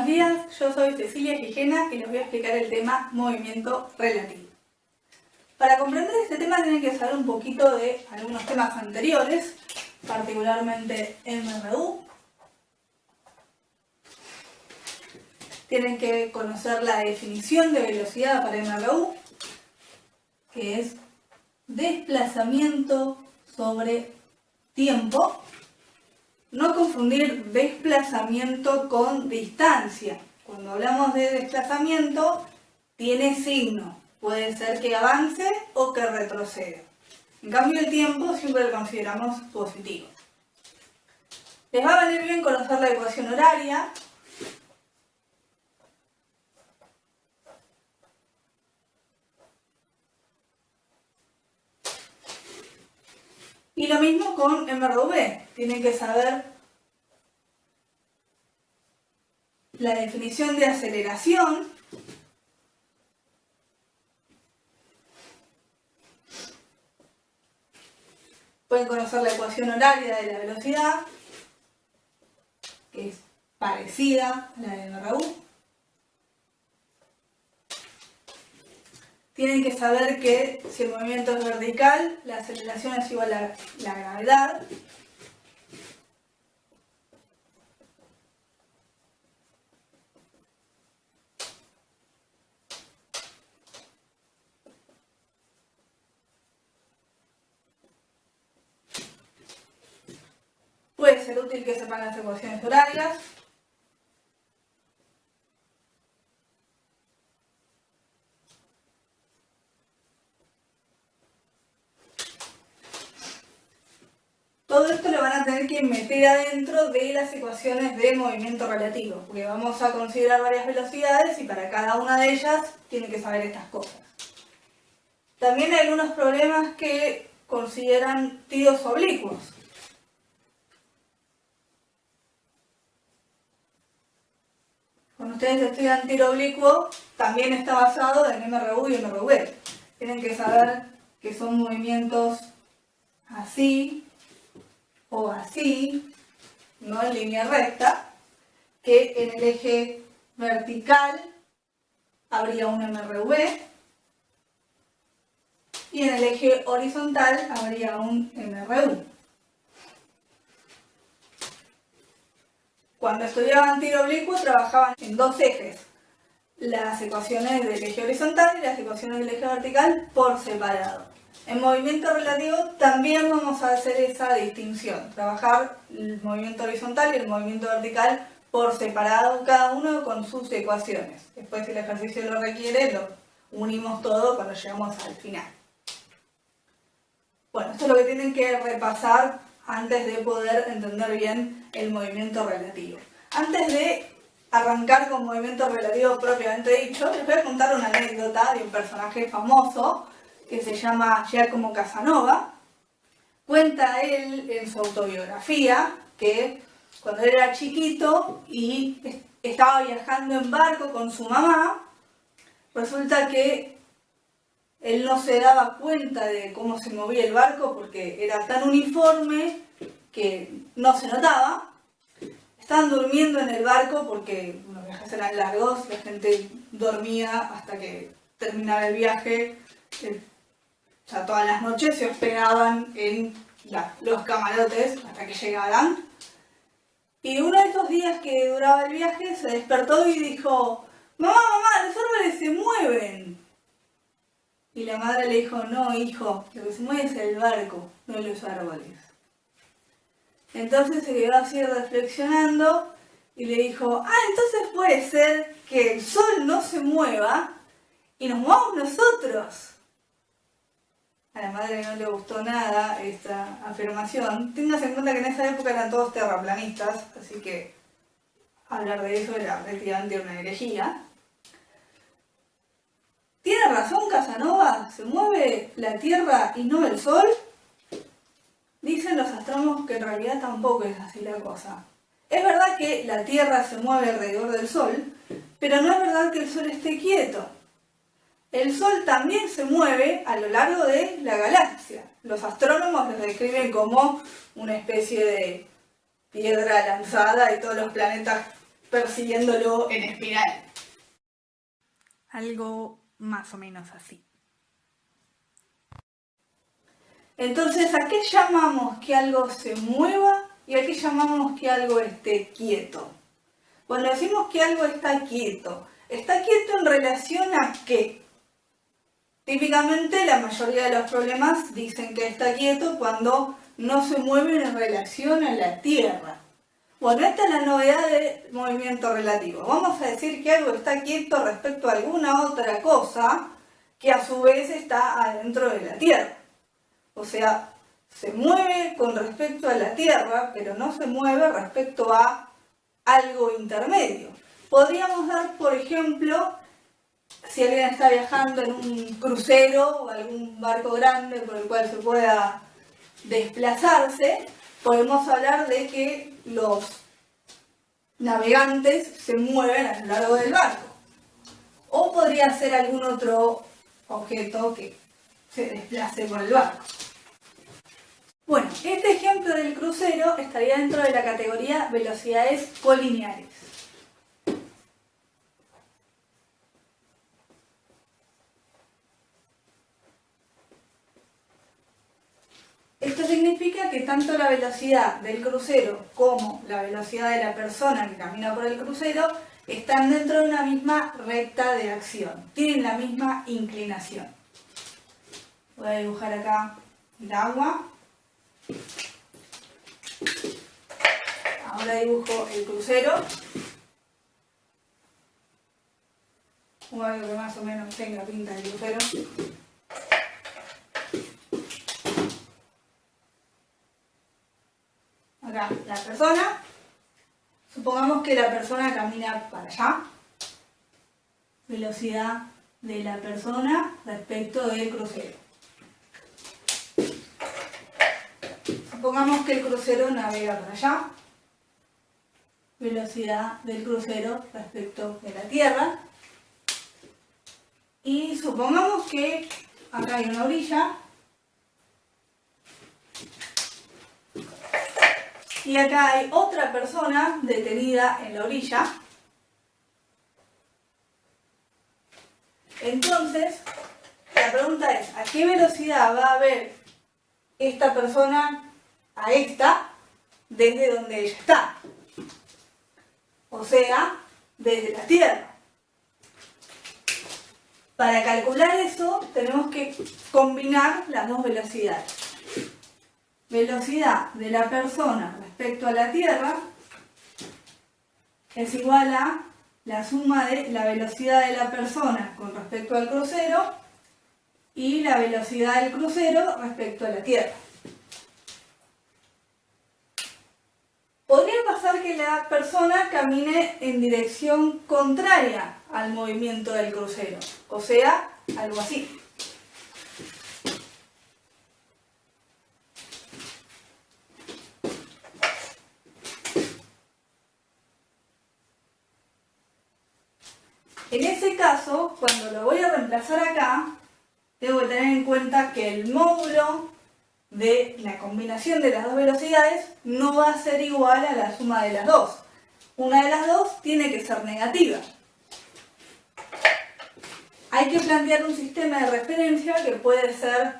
días, yo soy Cecilia Gijena y les voy a explicar el tema movimiento relativo. Para comprender este tema tienen que saber un poquito de algunos temas anteriores, particularmente MRU. Tienen que conocer la definición de velocidad para MRU, que es desplazamiento sobre tiempo. No confundir desplazamiento con distancia. Cuando hablamos de desplazamiento, tiene signo. Puede ser que avance o que retroceda. En cambio, el tiempo siempre lo consideramos positivo. Les va a venir bien conocer la ecuación horaria. Y lo mismo con MRV. Tienen que saber la definición de aceleración. Pueden conocer la ecuación horaria de la velocidad, que es parecida a la de MRU. Tienen que saber que si el movimiento es vertical, la aceleración es igual a la gravedad. Puede ser útil que sepan las ecuaciones horarias. Todo esto lo van a tener que meter adentro de las ecuaciones de movimiento relativo, porque vamos a considerar varias velocidades y para cada una de ellas tienen que saber estas cosas. También hay algunos problemas que consideran tiros oblicuos. Cuando ustedes estudian tiro oblicuo, también está basado en MRU y MRV. Tienen que saber que son movimientos así o así, no en línea recta, que en el eje vertical habría un MRV y en el eje horizontal habría un MRU. Cuando estudiaban tiro oblicuo trabajaban en dos ejes, las ecuaciones del eje horizontal y las ecuaciones del eje vertical por separado. En movimiento relativo también vamos a hacer esa distinción, trabajar el movimiento horizontal y el movimiento vertical por separado, cada uno con sus ecuaciones. Después, si el ejercicio lo requiere, lo unimos todo cuando llegamos al final. Bueno, esto es lo que tienen que repasar antes de poder entender bien el movimiento relativo. Antes de arrancar con movimiento relativo propiamente dicho, les voy a contar una anécdota de un personaje famoso que se llama Giacomo Casanova. Cuenta él en su autobiografía que cuando él era chiquito y estaba viajando en barco con su mamá, resulta que él no se daba cuenta de cómo se movía el barco porque era tan uniforme que no se notaba. Estaban durmiendo en el barco porque los viajes eran largos, la gente dormía hasta que terminaba el viaje. O sea, todas las noches se hospedaban en los camarotes hasta que llegaran. Y uno de esos días que duraba el viaje se despertó y dijo: mamá, los árboles se mueven. Y la madre le dijo: no, hijo, lo que se mueve es el barco, no los árboles. Entonces se quedó así reflexionando y le dijo: entonces puede ser que el sol no se mueva y nos movamos nosotros. A la madre no le gustó nada esta afirmación. Tengas en cuenta que en esa época eran todos terraplanistas, así que hablar de eso era prácticamente una herejía. ¿Tiene razón Casanova? ¿Se mueve la Tierra y no el Sol? Dicen los astrónomos que en realidad tampoco es así la cosa. Es verdad que la Tierra se mueve alrededor del Sol, pero no es verdad que el Sol esté quieto. El Sol también se mueve a lo largo de la galaxia. Los astrónomos lo describen como una especie de piedra lanzada y todos los planetas persiguiéndolo en espiral. Algo más o menos así. Entonces, ¿a qué llamamos que algo se mueva y a qué llamamos que algo esté quieto? Cuando decimos que algo está quieto en relación a qué? Típicamente la mayoría de los problemas dicen que está quieto cuando no se mueve en relación a la Tierra. Bueno, esta es la novedad del movimiento relativo. Vamos a decir que algo está quieto respecto a alguna otra cosa que a su vez está adentro de la Tierra. O sea, se mueve con respecto a la Tierra, pero no se mueve respecto a algo intermedio. Podríamos dar, por ejemplo, si alguien está viajando en un crucero o algún barco grande por el cual se pueda desplazarse, podemos hablar de que los navegantes se mueven a lo largo del barco. O podría ser algún otro objeto que se desplace por el barco. Bueno, este ejemplo del crucero estaría dentro de la categoría velocidades colineares. Esto significa que tanto la velocidad del crucero como la velocidad de la persona que camina por el crucero están dentro de una misma recta de acción, tienen la misma inclinación. Voy a dibujar acá el agua. Ahora dibujo el crucero, o algo que más o menos tenga pinta de crucero. Acá la persona, supongamos que la persona camina para allá, velocidad de la persona respecto del crucero. Supongamos que el crucero navega para allá, velocidad del crucero respecto de la Tierra. Y supongamos que acá hay una orilla y acá hay otra persona detenida en la orilla. Entonces, la pregunta es, ¿a qué velocidad va a ver esta persona a esta desde donde ella está? O sea, desde la Tierra. Para calcular eso, tenemos que combinar las dos velocidades. Velocidad de la persona respecto a la Tierra es igual a la suma de la velocidad de la persona con respecto al crucero y la velocidad del crucero respecto a la Tierra. Podría pasar que la persona camine en dirección contraria al movimiento del crucero, o sea, algo así. En ese caso, cuando lo voy a reemplazar acá, tengo que tener en cuenta que el módulo de la combinación de las dos velocidades no va a ser igual a la suma de las dos. Una de las dos tiene que ser negativa. Hay que plantear un sistema de referencia que puede ser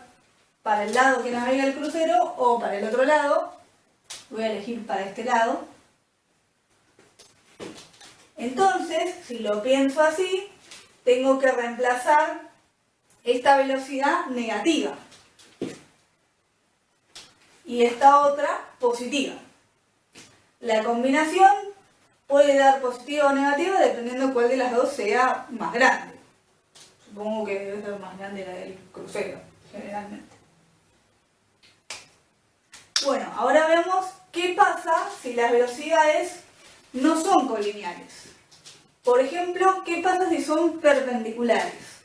para el lado que navega el crucero o para el otro lado. Voy a elegir para este lado. Entonces, si lo pienso así, tengo que reemplazar esta velocidad negativa y esta otra positiva. La combinación puede dar positiva o negativa dependiendo cuál de las dos sea más grande. Supongo que debe ser más grande la del crucero, generalmente. Bueno, ahora vemos qué pasa si las velocidades no son colineares. Por ejemplo, ¿qué pasa si son perpendiculares?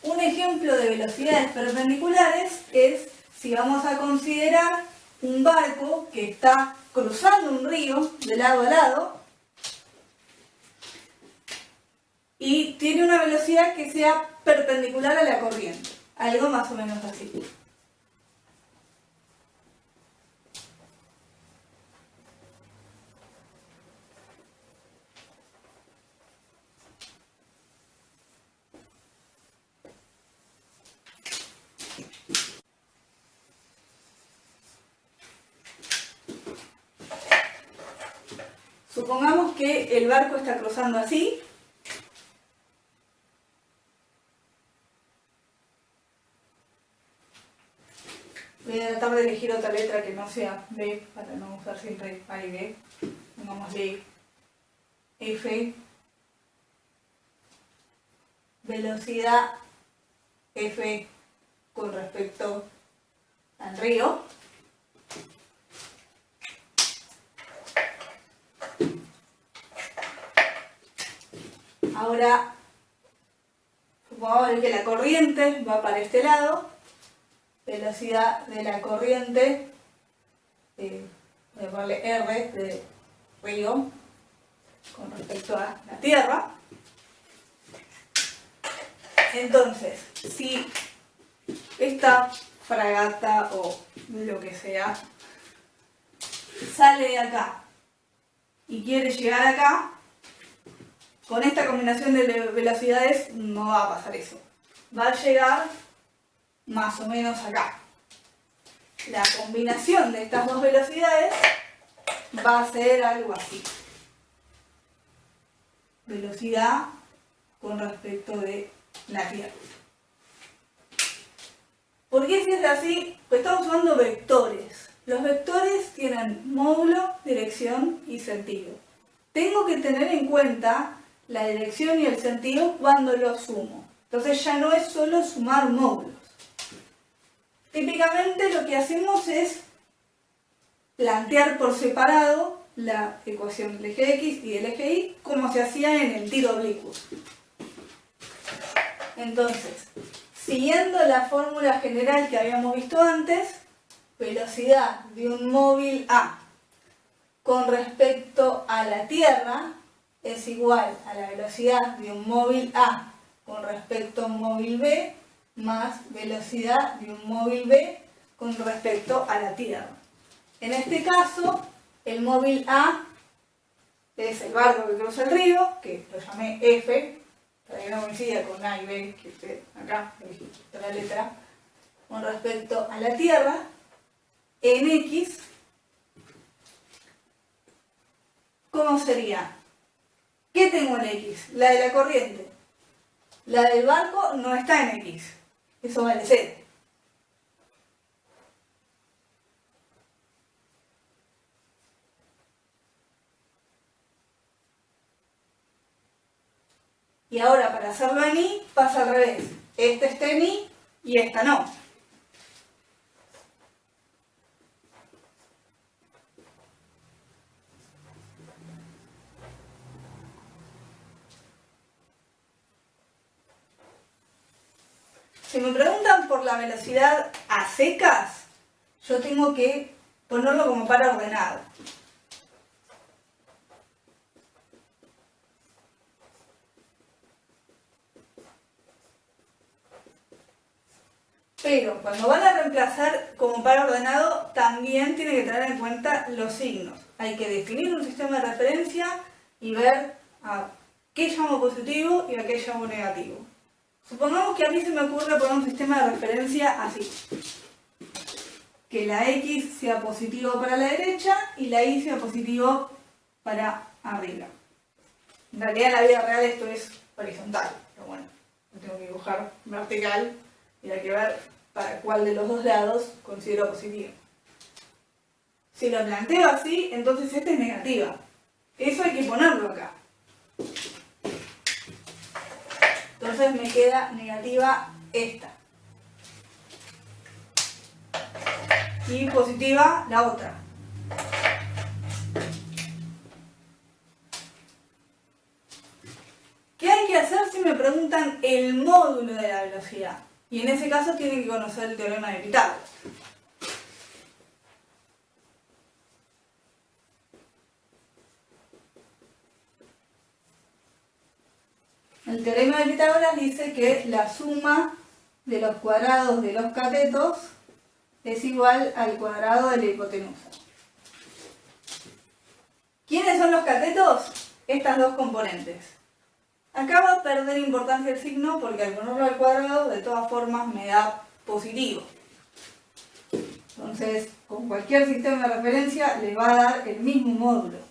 Un ejemplo de velocidades perpendiculares es si vamos a considerar un barco que está cruzando un río de lado a lado y tiene una velocidad que sea perpendicular a la corriente. Algo más o menos así. Supongamos que el barco está cruzando así. Voy a tratar de elegir otra letra que no sea B, para no usar siempre A y B. Pongámosle F. Velocidad F con respecto al río. Ahora, supongamos que la corriente va para este lado. Velocidad de la corriente, voy a ponerle R de río con respecto a la Tierra. Entonces, si esta fragata o lo que sea sale de acá y quiere llegar acá, con esta combinación de velocidades no va a pasar eso. Va a llegar más o menos acá. La combinación de estas dos velocidades va a ser algo así. Velocidad con respecto de la Tierra. ¿Por qué si es así? Pues estamos usando vectores. Los vectores tienen módulo, dirección y sentido. Tengo que tener en cuenta la dirección y el sentido cuando los sumo. Entonces ya no es solo sumar módulos. Típicamente lo que hacemos es plantear por separado la ecuación del eje X y del eje Y como se hacía en el tiro oblicuo. Entonces, siguiendo la fórmula general que habíamos visto antes, velocidad de un móvil A con respecto a la Tierra es igual a la velocidad de un móvil A con respecto a un móvil B más velocidad de un móvil B con respecto a la Tierra. En este caso, el móvil A es el barco que cruza el río, que lo llamé F, para que no coincida con A y B, que usted acá elegí la letra, con respecto a la Tierra. En X, ¿cómo sería? ¿Qué tengo en X? La de la corriente. La del barco no está en X. Eso vale 0. Y ahora para hacerlo en Y pasa al revés. Esta está en Y y esta no. Si me preguntan por la velocidad a secas, yo tengo que ponerlo como par ordenado. Pero cuando van a reemplazar como par ordenado, también tienen que tener en cuenta los signos. Hay que definir un sistema de referencia y ver a qué llamo positivo y a qué llamo negativo. Supongamos que a mí se me ocurre poner un sistema de referencia así. Que la X sea positivo para la derecha y la Y sea positivo para arriba. En realidad en la vida real esto es horizontal, pero bueno, lo tengo que dibujar vertical y hay que ver para cuál de los dos lados considero positivo. Si lo planteo así, entonces esta es negativa. Eso hay que ponerlo acá. Entonces me queda negativa esta. Y positiva la otra. ¿Qué hay que hacer si me preguntan el módulo de la velocidad? Y en ese caso tienen que conocer el teorema de Pitágoras. El teorema de Pitágoras dice que la suma de los cuadrados de los catetos es igual al cuadrado de la hipotenusa. ¿Quiénes son los catetos? Estas dos componentes. Acá va a perder importancia el signo porque al ponerlo al cuadrado de todas formas me da positivo. Entonces, con cualquier sistema de referencia le va a dar el mismo módulo.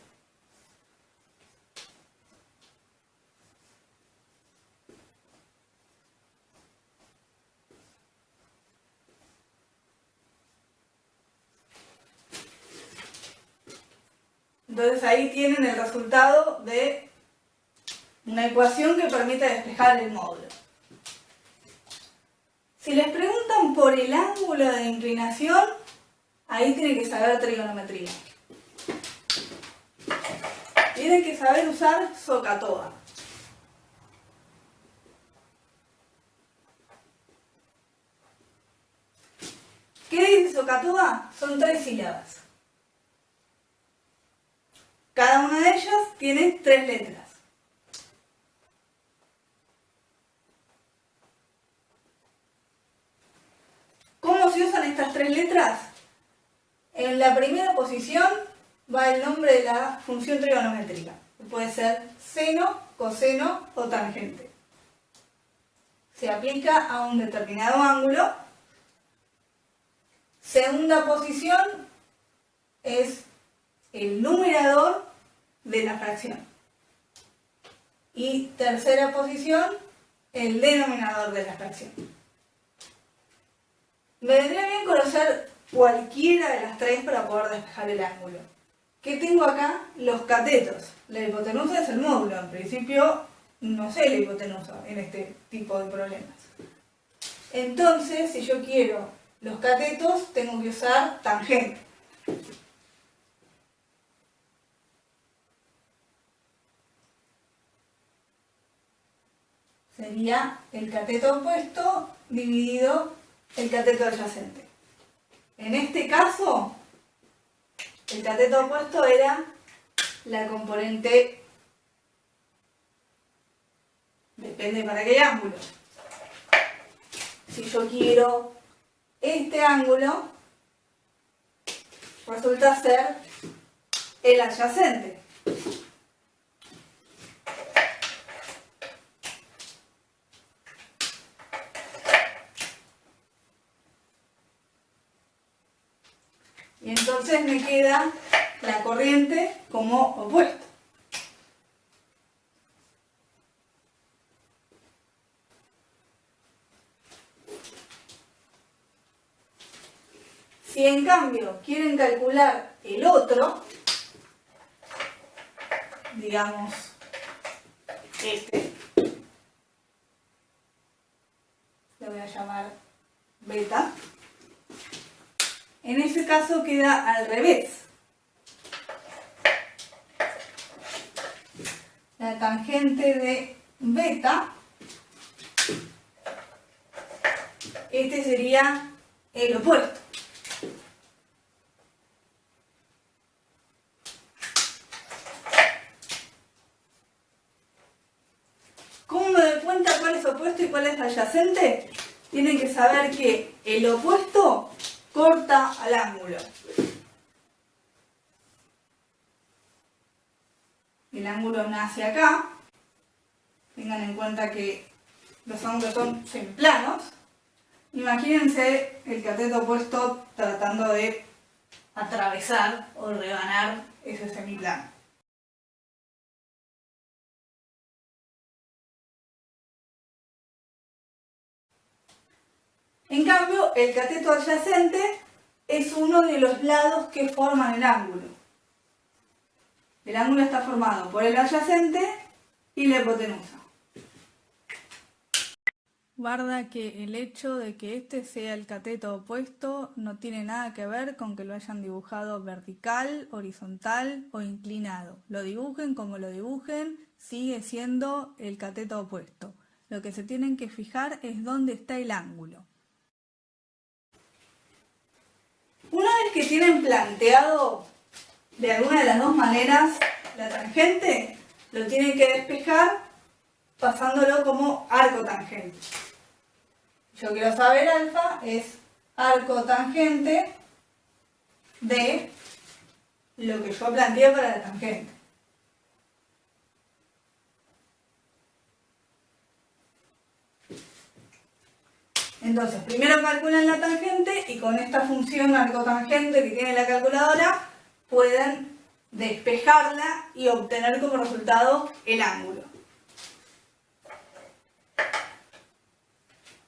Entonces ahí tienen el resultado de una ecuación que permite despejar el módulo. Si les preguntan por el ángulo de inclinación, ahí tienen que saber trigonometría. Tienen que saber usar SOHCAHTOA. ¿Qué dice SOHCAHTOA? Son 3 sílabas. Cada una de ellas tiene 3 letras. ¿Cómo se usan estas 3 letras? En la primera posición va el nombre de la función trigonométrica. Puede ser seno, coseno o tangente. Se aplica a un determinado ángulo. Segunda posición es el numerador de la fracción. Y tercera posición, el denominador de la fracción. Me vendría bien conocer cualquiera de las 3 para poder despejar el ángulo. ¿Qué tengo acá? Los catetos. La hipotenusa es el módulo. En principio no sé la hipotenusa en este tipo de problemas. Entonces, si yo quiero los catetos, tengo que usar tangente. Sería el cateto opuesto dividido el cateto adyacente. En este caso, el cateto opuesto era la componente, depende para qué ángulo. Si yo quiero este ángulo, resulta ser el adyacente. Y entonces me queda la corriente como opuesto. Si en cambio quieren calcular el otro, digamos este, le voy a llamar beta. En ese caso queda al revés. La tangente de beta, este sería el opuesto. ¿Cómo me doy cuenta cuál es opuesto y cuál es adyacente? Tienen que saber que el opuesto corta al ángulo. El ángulo nace acá. Tengan en cuenta que los ángulos son semiplanos. Imagínense el cateto opuesto tratando de atravesar o rebanar ese semiplano. En cambio, el cateto adyacente es uno de los lados que forman el ángulo. El ángulo está formado por el adyacente y la hipotenusa. Guarda que el hecho de que este sea el cateto opuesto no tiene nada que ver con que lo hayan dibujado vertical, horizontal o inclinado. Lo dibujen como lo dibujen, sigue siendo el cateto opuesto. Lo que se tienen que fijar es dónde está el ángulo. Una vez que tienen planteado de alguna de las dos maneras la tangente, lo tienen que despejar pasándolo como arco tangente. Yo quiero saber alfa es arco tangente de lo que yo planteé para la tangente. Entonces, primero calculan la tangente y con esta función arcotangente que tiene la calculadora pueden despejarla y obtener como resultado el ángulo.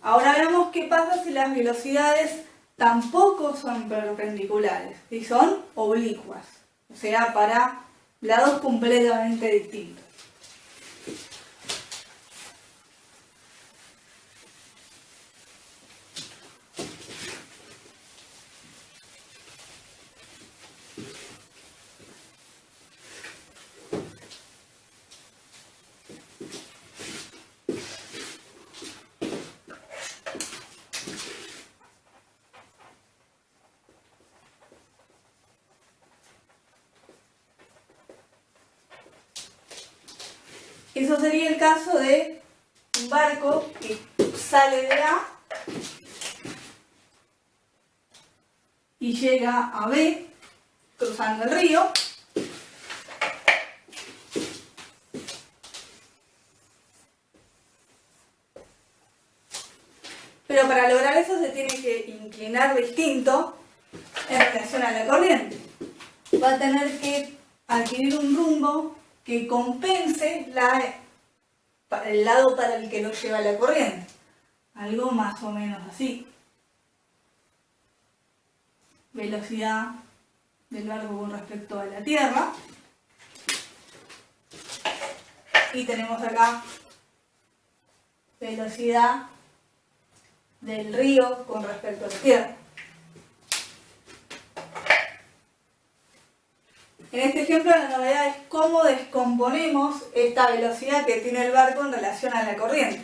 Ahora veamos qué pasa si las velocidades tampoco son perpendiculares y son oblicuas. O sea, para lados completamente distintos. Eso sería el caso de un barco que sale de A y llega a B cruzando el río. Pero para lograr eso se tiene que inclinar distinto en relación a la corriente. Va a tener que adquirir un rumbo que compense el lado para el que lo lleva la corriente. Algo más o menos así. Velocidad del barco con respecto a la Tierra. Y tenemos acá velocidad del río con respecto a la Tierra. En este ejemplo la novedad es cómo descomponemos esta velocidad que tiene el barco en relación a la corriente.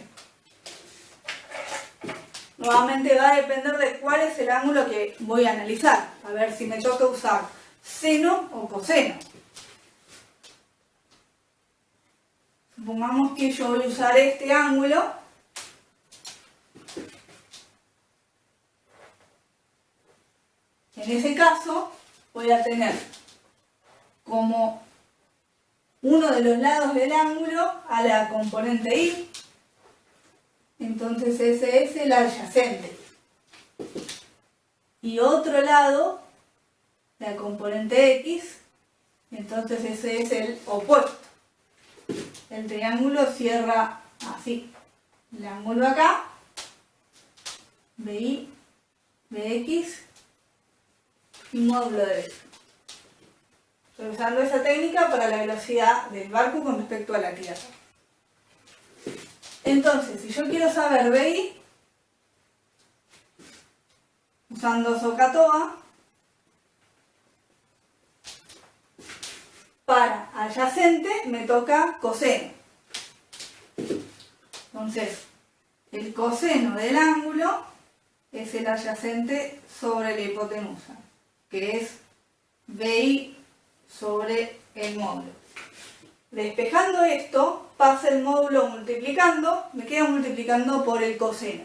Nuevamente va a depender de cuál es el ángulo que voy a analizar. A ver si me toca usar seno o coseno. Supongamos que yo voy a usar este ángulo. En ese caso voy a tener como uno de los lados del ángulo a la componente Y. Entonces ese es el adyacente. Y otro lado, la componente X, entonces ese es el opuesto. El triángulo cierra así. El ángulo acá, BI, BX y módulo de B. Estoy usando esa técnica para la velocidad del barco con respecto a la Tierra. Entonces, si yo quiero saber BI, usando SOHCAHTOA, para adyacente me toca coseno. Entonces, el coseno del ángulo es el adyacente sobre la hipotenusa, que es BI sobre el módulo. Despejando esto, pasa el módulo multiplicando, me queda multiplicando por el coseno.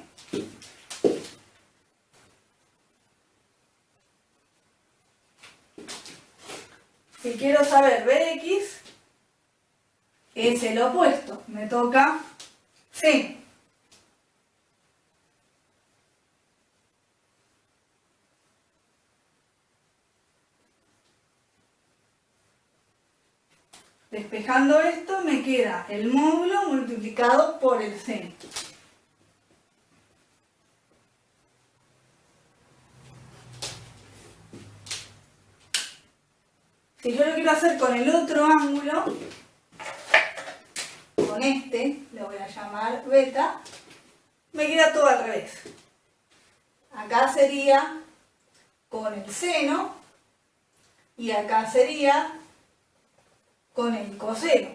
Si quiero saber Bx, es el opuesto, me toca seno. Despejando esto me queda el módulo multiplicado por el seno. Si yo lo quiero hacer con el otro ángulo, con este, lo voy a llamar beta, me queda todo al revés. Acá sería con el seno y acá sería con el coseno,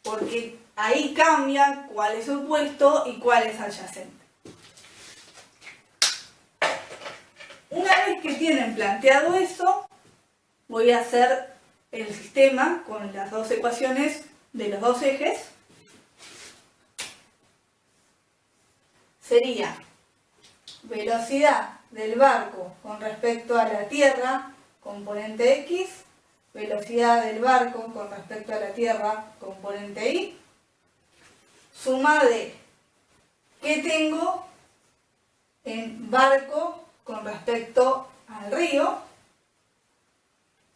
porque ahí cambia cuál es opuesto y cuál es adyacente. Una vez que tienen planteado eso, voy a hacer el sistema con las dos ecuaciones de los dos ejes. Sería velocidad del barco con respecto a la Tierra, componente X, velocidad del barco con respecto a la Tierra, componente Y, suma de qué tengo en barco con respecto al río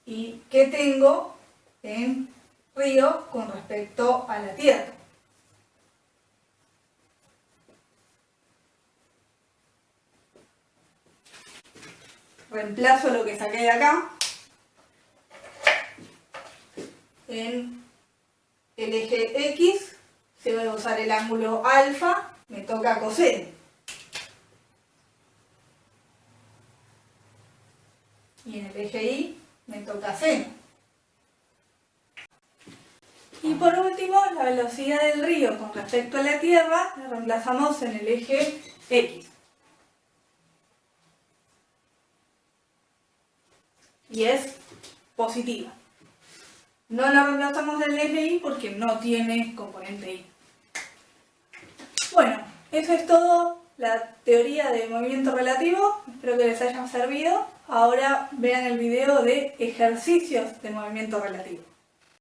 y qué tengo en río con respecto a la Tierra. Reemplazo lo que saqué de acá. en el eje X, si voy a usar el ángulo alfa, me toca coseno. Y en el eje Y me toca seno. Y por último, la velocidad del río con respecto a la Tierra la reemplazamos en el eje X. Y es positiva. No la reemplazamos en el eje Y porque no tiene componente Y. Bueno, eso es todo la teoría de movimiento relativo. Espero que les haya servido. Ahora vean el video de ejercicios de movimiento relativo.